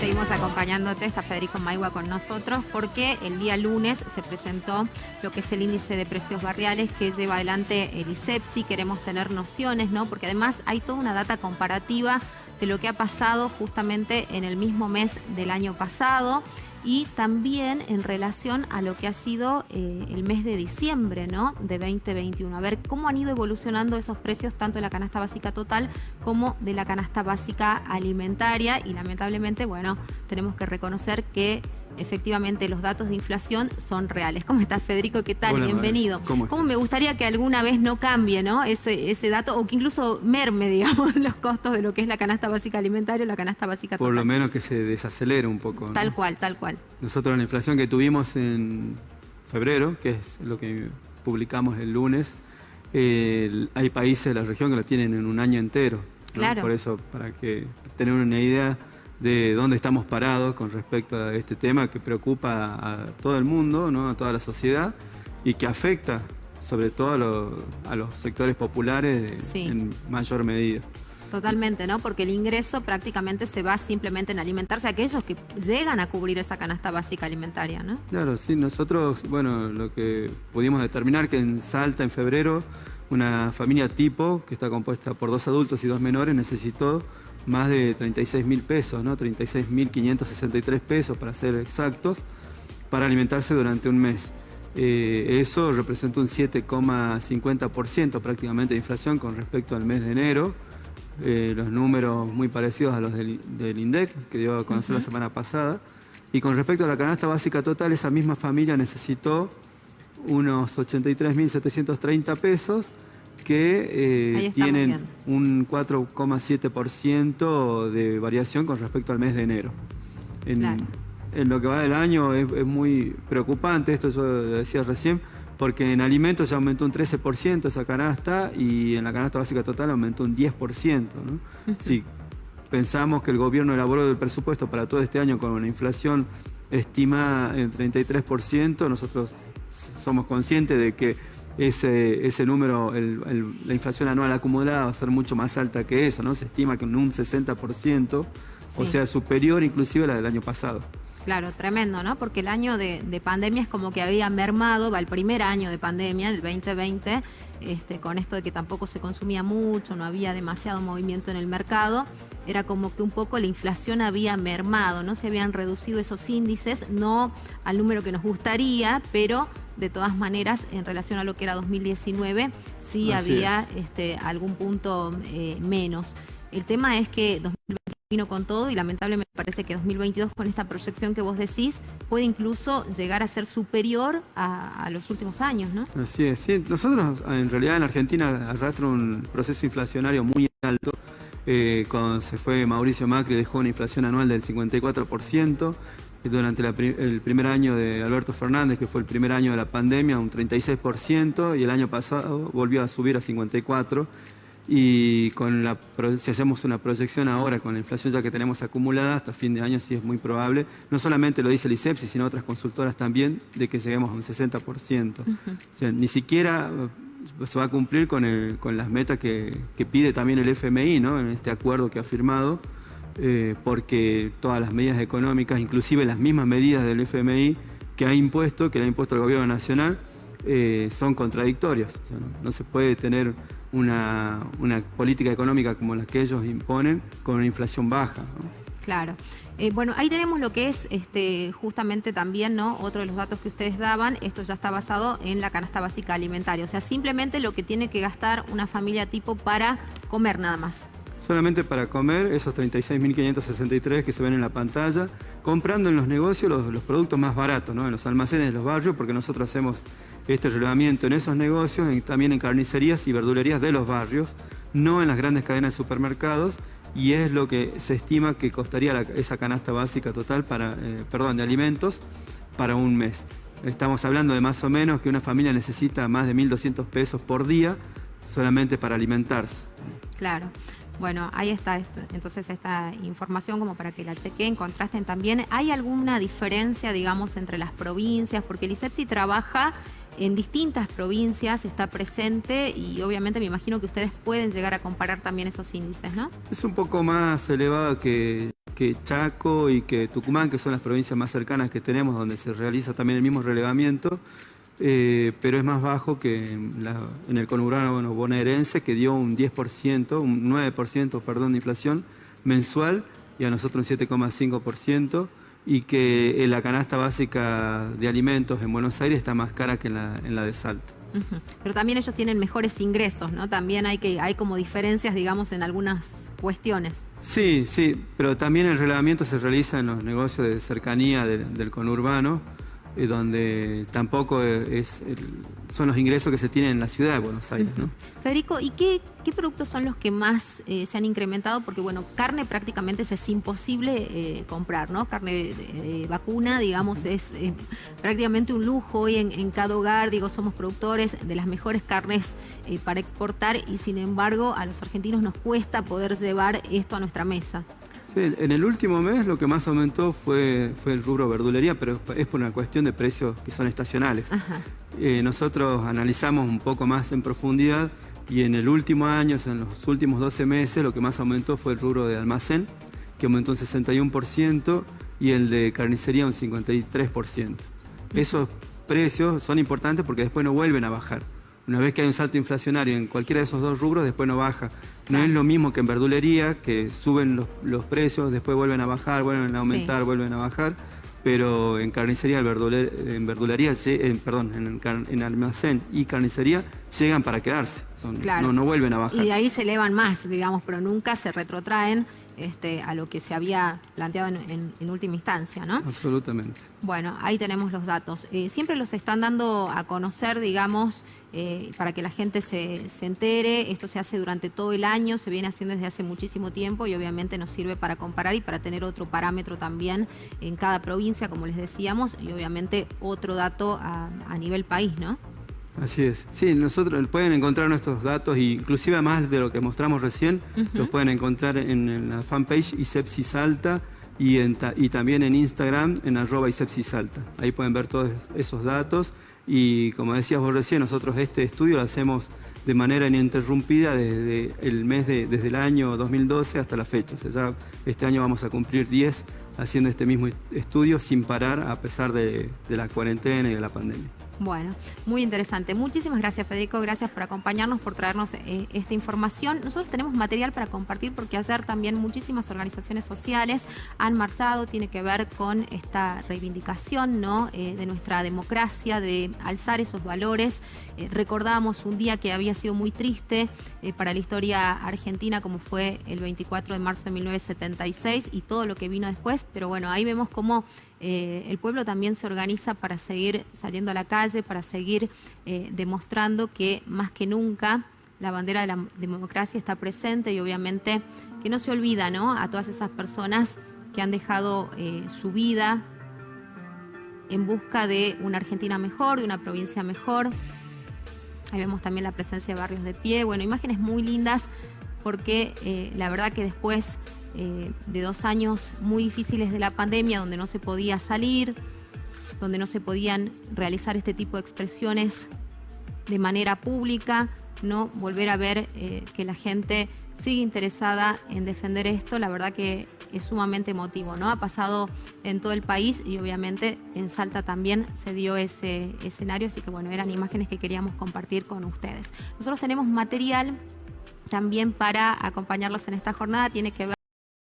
seguimos acompañándote, está Federico Maigua con nosotros, porque el día lunes se presentó lo que es el índice de precios barriales que lleva adelante el ISEPSI. Queremos tener nociones, ¿no? Porque además hay toda una data comparativa de lo que ha pasado justamente en el mismo mes del año pasado y también en relación a lo que ha sido el mes de diciembre, ¿no?, de 2021. A ver cómo han ido evolucionando esos precios tanto de la canasta básica total como de la canasta básica alimentaria y lamentablemente, bueno, tenemos que reconocer que efectivamente los datos de inflación son reales. ¿Cómo estás, Federico? ¿Qué tal? Hola, Bienvenido. ¿Cómo me gustaría que alguna vez no cambie, ¿no?, ese dato, o que incluso merme, digamos, los costos de lo que es la canasta básica alimentaria o la canasta básica total. Por lo menos que se desacelere un poco, ¿no? Tal cual, tal cual. Nosotros la inflación que tuvimos en febrero, que es lo que publicamos el lunes, hay países de la región que lo tienen en un año entero, ¿no? Claro. Por eso, para que tener una idea de dónde estamos parados con respecto a este tema que preocupa a todo el mundo, ¿no?, a toda la sociedad y que afecta sobre todo a los sectores populares en mayor medida. Totalmente, ¿no? Porque el ingreso prácticamente se va simplemente en alimentarse a aquellos que llegan a cubrir esa canasta básica alimentaria, ¿no? Claro, sí, nosotros, bueno, lo que pudimos determinar que en Salta, en febrero, una familia tipo, que está compuesta por 2 adultos y 2 menores, necesitó más de 36.000 pesos, ¿no? 36.563 pesos, para ser exactos, para alimentarse durante un mes. Eso representa un 7,50% prácticamente de inflación con respecto al mes de enero. Los números muy parecidos a los del INDEC, que dio a conocer la semana pasada. Y con respecto a la canasta básica total, esa misma familia necesitó unos 83.730 pesos, que tienen un 4,7% de variación con respecto al mes de enero. En lo que va del año es muy preocupante, esto yo lo decía recién, porque en alimentos ya aumentó un 13% esa canasta y en la canasta básica total aumentó un 10%, ¿no? Si pensamos que el gobierno elaboró el presupuesto para todo este año con una inflación estimada en 33%, nosotros somos conscientes de que ese número, la inflación anual acumulada va a ser mucho más alta que eso, ¿no? Se estima que en un 60%, o sea, superior inclusive a la del año pasado. Claro, tremendo, ¿no? Porque el año de pandemia es como que había mermado, el primer año de pandemia, el 2020, con esto de que tampoco se consumía mucho, no había demasiado movimiento en el mercado, era como que un poco la inflación había mermado, ¿no? Se habían reducido esos índices, no al número que nos gustaría, pero de todas maneras, en relación a lo que era 2019, sí había algún punto menos. El tema es que 2020 vino con todo y lamentablemente parece que 2022, con esta proyección que vos decís, puede incluso llegar a ser superior a los últimos años, ¿no? Así es, sí. Nosotros en realidad en Argentina arrastra un proceso inflacionario muy alto. Cuando se fue Mauricio Macri dejó una inflación anual del 54%. Durante el primer año de Alberto Fernández, que fue el primer año de la pandemia, un 36%, y el año pasado volvió a subir a 54%. Y si hacemos una proyección ahora con la inflación ya que tenemos acumulada, hasta fin de año sí es muy probable, no solamente lo dice el ISEPSI, sino otras consultoras también, de que lleguemos a un 60%. O sea, ni siquiera se va a cumplir con las metas que pide también el FMI, ¿no?, en este acuerdo que ha firmado, porque todas las medidas económicas, inclusive las mismas medidas del FMI que le ha impuesto el gobierno nacional, son contradictorias. O sea, no se puede tener una política económica como la que ellos imponen con una inflación baja, ¿no? Claro. Bueno, ahí tenemos lo que es justamente también, ¿no?, otro de los datos que ustedes daban. Esto ya está basado en la canasta básica alimentaria, o sea, simplemente lo que tiene que gastar una familia tipo para comer nada más. Solamente para comer, esos 36.563 que se ven en la pantalla, comprando en los negocios los productos más baratos, ¿no?, en los almacenes de los barrios, porque nosotros hacemos este relevamiento en esos negocios, también en carnicerías y verdulerías de los barrios, no en las grandes cadenas de supermercados, y es lo que se estima que costaría esa canasta básica total de alimentos para un mes. Estamos hablando de más o menos que una familia necesita más de 1.200 pesos por día solamente para alimentarse. Claro. Bueno, ahí está entonces esta información como para que la chequen, contrasten también. ¿Hay alguna diferencia, digamos, entre las provincias? Porque el ISEPSI trabaja en distintas provincias, está presente y obviamente me imagino que ustedes pueden llegar a comparar también esos índices, ¿no? Es un poco más elevado que que Chaco y que Tucumán, que son las provincias más cercanas que tenemos, donde se realiza también el mismo relevamiento, pero es más bajo que en el conurbano bonaerense, que dio un 10%, un 9%, perdón, de inflación mensual, y a nosotros un 7,5%, y que la canasta básica de alimentos en Buenos Aires está más cara que en la de Salta. Pero también ellos tienen mejores ingresos, ¿no? También hay como diferencias, digamos, en algunas cuestiones. Sí, sí, pero también el relevamiento se realiza en los negocios de cercanía del conurbano, donde tampoco son los ingresos que se tienen en la ciudad de Buenos Aires, ¿no? Federico, ¿y qué productos son los que más se han incrementado? Porque, bueno, carne prácticamente es imposible comprar, ¿no? Carne vacuna, digamos, es prácticamente un lujo hoy en cada hogar. Digo, somos productores de las mejores carnes para exportar y, sin embargo, a los argentinos nos cuesta poder llevar esto a nuestra mesa. Sí, en el último mes lo que más aumentó fue el rubro verdulería, pero es por una cuestión de precios que son estacionales. Nosotros analizamos un poco más en profundidad y en el último año, en los últimos 12 meses, lo que más aumentó fue el rubro de almacén, que aumentó un 61%, y el de carnicería un 53%. Esos precios son importantes porque después no vuelven a bajar. Una vez que hay un salto inflacionario en cualquiera de esos dos rubros, después no baja. No es lo mismo que en verdulería, que suben los precios, después vuelven a bajar, vuelven a aumentar, vuelven a bajar. Pero en carnicería, en almacén y carnicería llegan para quedarse. No vuelven a bajar. Y de ahí se elevan más, digamos, pero nunca se retrotraen a lo que se había planteado en última instancia, ¿no? Absolutamente. Bueno, ahí tenemos los datos. Siempre los están dando a conocer, digamos, para que la gente se entere. Esto se hace durante todo el año, se viene haciendo desde hace muchísimo tiempo y obviamente nos sirve para comparar y para tener otro parámetro también en cada provincia, como les decíamos, y obviamente otro dato a nivel país, ¿no? Así es. Sí, nosotros pueden encontrar nuestros datos, inclusive más de lo que mostramos recién, los pueden encontrar en la fanpage ISEPSI Salta y también en Instagram en @ISEPSISalta. Ahí pueden ver todos esos datos y, como decías vos recién, nosotros este estudio lo hacemos de manera ininterrumpida desde el año 2012 hasta la fecha. O sea, ya este año vamos a cumplir 10 haciendo este mismo estudio sin parar, a pesar de la cuarentena y de la pandemia. Bueno, muy interesante. Muchísimas gracias, Federico. Gracias por acompañarnos, por traernos esta información. Nosotros tenemos material para compartir porque ayer también muchísimas organizaciones sociales han marchado. Tiene que ver con esta reivindicación, ¿no? De nuestra democracia, de alzar esos valores. Recordamos un día que había sido muy triste para la historia argentina, como fue el 24 de marzo de 1976 y todo lo que vino después. Pero bueno, ahí vemos cómo el pueblo también se organiza para seguir saliendo a la calle, para seguir demostrando que más que nunca la bandera de la democracia está presente y obviamente que no se olvida, ¿no?, a todas esas personas que han dejado su vida en busca de una Argentina mejor, de una provincia mejor. Ahí vemos también la presencia de barrios de pie. Bueno, imágenes muy lindas porque la verdad que después de 2 años muy difíciles de la pandemia, donde no se podía salir, donde no se podían realizar este tipo de expresiones de manera pública, no volver a ver que la gente sigue interesada en defender esto, la verdad que es sumamente emotivo, ¿no? Ha pasado en todo el país y obviamente en Salta también se dio ese escenario, así que bueno, eran imágenes que queríamos compartir con ustedes. Nosotros tenemos material también para acompañarlos en esta jornada, tiene que ver